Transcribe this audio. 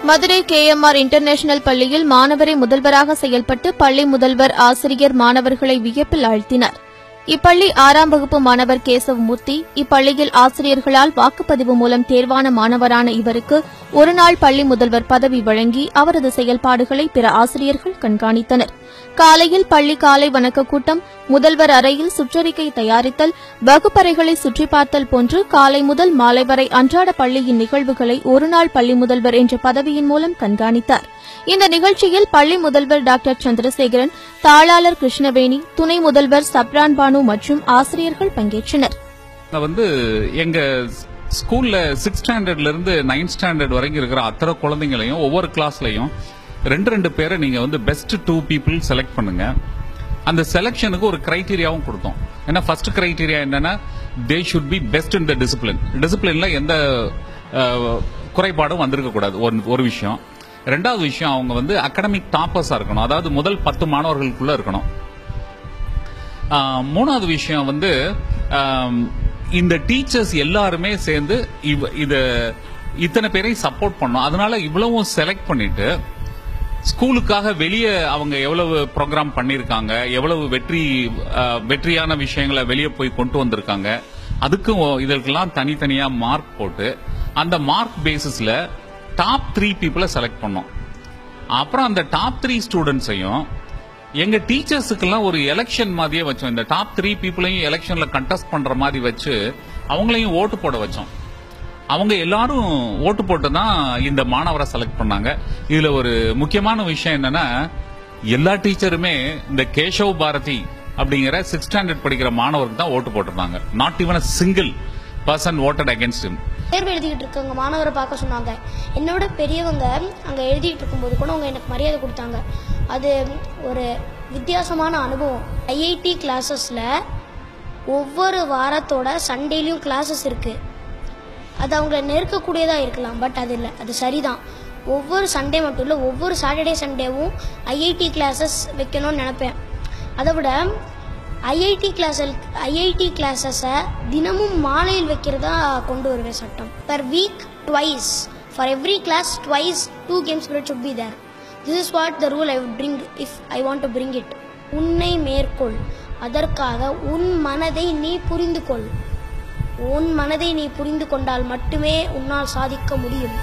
Madurai KMR international பள்ளியில் மாணவரை முதல்வராக செயல்பட்டு பள்ளி முதல்வர் ஆசிரியர் மாணவர்களை வியப்பில் ஆழ்த்தினார். இப்பள்ளி 6ஆம் வகுப்பு மாணவர் கேசவமூர்த்தி. இப்பள்ளியில் ஆசிரியர்களால் வாக்குப்பதிவு மூலம் தேர்வான மாணவரான இவருக்கு ஒருநாள் பள்ளி முதல்வர் பதவி வழங்கி அவரது செயல்பாடுகளை பிற ஆசிரியர்கள் கண்காணித்தனர். காலையில் பள்ளி காலை வணக்க கூட்டம், முதல்வர் அறையில் சுற்றறிக்கை தயாரித்தல், வகுப்பறைகளை சுற்றி பார்த்தல் போன்று காலை முதல் மாலை வரை அன்றாட பள்ளியின் நிகழ்வுகளை ஒருநாள் பள்ளி முதல்வர் என்ற பதவியின் மூலம் கண்காணித்தார். இந்த நிகழ்ச்சியில் பள்ளி முதல்வர் டாக்டர் சந்திரசேகரன், தாளாளர் கிருஷ்ணவேணி, துணை முதல்வர் சப்ரான் பானு மற்றும் ஆசிரியர்கள் பங்கேற்றனர். எங்க ஸ்கூல்ல 6th ஸ்டாண்டர்ட்ல இருந்து 9th ஸ்டாண்டர்ட் வரைக்கும் இருக்கிற அத்தனை குழந்தைங்களையும் ஒவ்வொரு கிளாஸ்லயும் ரெண்டு பேரை நீங்க பெஸ்ட் 2 people செலக்ட் பண்ணுங்க. அந்த செலக்ஷனுக்கு ஒரு கிரைட்டீரியாவும் கொடுத்தோம். ஏன்னா ஃபர்ஸ்ட் கிரைட்டீரியா என்னன்னா they should be best in the டிசிப்ளின்ல எந்த குறைபாடும் வந்திருக்க கூடாது. ஒரு விஷயம். ரெண்டாவது விஷயம், அவங்க அகாடமிக் டாப்பர்ஸா இருக்கணும். அதாவது முதல் 10 மாணவர்களுக்குள்ள இருக்கணும். மூணாவது விஷயம் இந்த டீச்சர்ஸ் எல்லாருமே சேர்ந்து இத்தனை பேரையும் சப்போர்ட் பண்ணணும். அதனால இவ்வளவும் செலக்ட் பண்ணிட்டு ஸ்கூலுக்காக வெளியே அவங்க எவ்வளவு ப்ரோக்ராம் பண்ணிருக்காங்க, எவ்வளவு வெற்றியான விஷயங்களை வெளியே போய் கொண்டு வந்திருக்காங்க, அதுக்கும் இதற்கெல்லாம் தனித்தனியா மார்க் போட்டு அந்த மார்க் பேசிஸ்ல டாப் 3 people செலக்ட் பண்ணோம். அப்புறம் அந்த டாப் 3 ஸ்டூடெண்ட்ஸையும் எங்க டீச்சர்ஸுக்கெல்லாம் ஒரு எலெக்ஷன் மாதிரியே வச்சோம். இந்த டாப் 3 peopleையும் எலெக்ஷன்ல கண்டெஸ்ட் பண்ற மாதிரி வச்சு அவங்களையும் ஓட்டு போட வச்சோம். அவங்க எல்லாரும் ஓட்டு போட்டு தான் இந்த மாணவரை செலக்ட் பண்ணாங்க. இதுல ஒரு முக்கியமான விஷயம் என்னன்னா, எல்லா டீச்சருமே இந்த கேசவ் பாரதி அப்படிங்கிற 6th ஸ்டாண்டர்ட் படிக்கிற மாணவருக்கு தான் ஓட்டு போட்டிருந்தாங்க. Not even a single person voted against him. தேர்வு எழுதிட்டு இருக்கவங்க மாணவரை பார்க்க சொன்னாங்க. என்னோட பெரியவங்க அங்க எழுதிட்டு இருக்கும்போது கூட அவங்க எனக்கு மரியாதை கொடுத்தாங்க. அது ஒரு வித்தியாசமான அனுபவம். IIT கிளாஸஸ்ல ஒவ்வொரு வாரத்தோட சண்டேலையும் கிளாஸஸ் இருக்கு. அது அவங்கள நெருக்கக்கூடியதா இருக்கலாம், பட் அது இல்லை, அது சரிதான். ஒவ்வொரு சண்டே மட்டும் இல்லை, ஒவ்வொரு சாட்டர்டே சண்டேவும் IIT கிளாஸஸ் வைக்கணும்னு நினைப்பேன். அதை விட IIT கிளாஸஸை தினமும் மாலையில் வைக்கிறதா கொண்டு வருவேன் சட்டம். Per week twice, for every class twice 2 games period should be there. This is what the rule I would bring if I want to bring it. உன்னை மேற்கொள், அதற்காக உன் மனதை நீ புரிந்து கொள். உன் மனதை நீ புரிந்து கொண்டால் மட்டுமே உன்னால் சாதிக்க முடியும்.